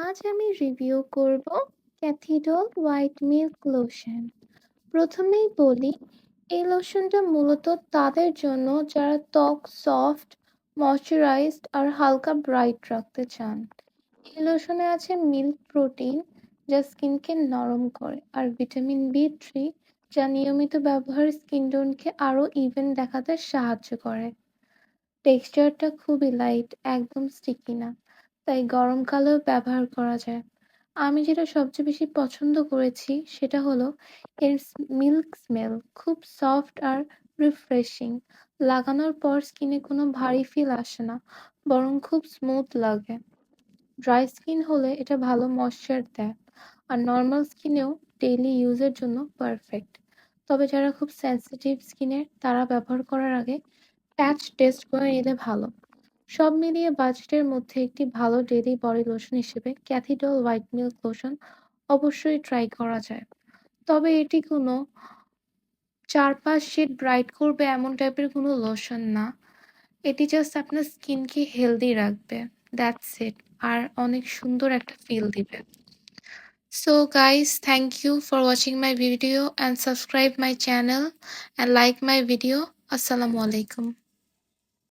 আজ আমি রিভিউ করব ক্যাথিডল হোয়াইট মিল্ক লোশন। প্রথমেই বলি, এই লোশনটা মূলত তাদের জন্য যারা ত্বক সফট, ময়শ্চারাইজড আর হালকা ব্রাইট রাখতে চান। এই লোশনে আছে মিল্ক প্রোটিন, যা স্কিনকে নরম করে, আর ভিটামিন B3, যা নিয়মিত ব্যবহার স্কিন টোনকে আরও ইভেন দেখাতে সাহায্য করে। টেক্সচারটা খুবই লাইট, একদম স্টিকি না, তাই গরমকালেও ব্যবহার করা যায়। আমি যেটা সবচেয়ে বেশি পছন্দ করেছি সেটা হলো এর মিল্ক স্মেল, খুব সফট আর রিফ্রেশিং। লাগানোর পর স্কিনে কোনো ভারী ফিল আসে না, বরং খুব স্মুথ লাগে। ড্রাই স্কিন হলে এটা ভালো ময়েশ্চার দেয়, আর নর্মাল স্কিনেও ডেইলি ইউজের জন্য পারফেক্ট। তবে যারা খুব সেনসিটিভ স্কিনের, তারা ব্যবহার করার আগে প্যাচ টেস্ট করে নিলে ভালো। সব মিলিয়ে বাজেটের মধ্যে একটি ভালো ডেইলি বডি লোশন হিসেবে ক্যাথিডল হোয়াইট মিল্ক লোশন অবশ্যই ট্রাই করা যায়। তবে এটি কোনো 4-5 শেড ব্রাইট করবে এমন টাইপের কোনো লোশন না। এটি জাস্ট আপনার স্কিনকে হেলদি রাখবে, দ্যাটস ইট, আর অনেক সুন্দর একটা ফিল দিবে। So guys, thank you for watching my video and subscribe my channel and like my video. Assalamu alaikum.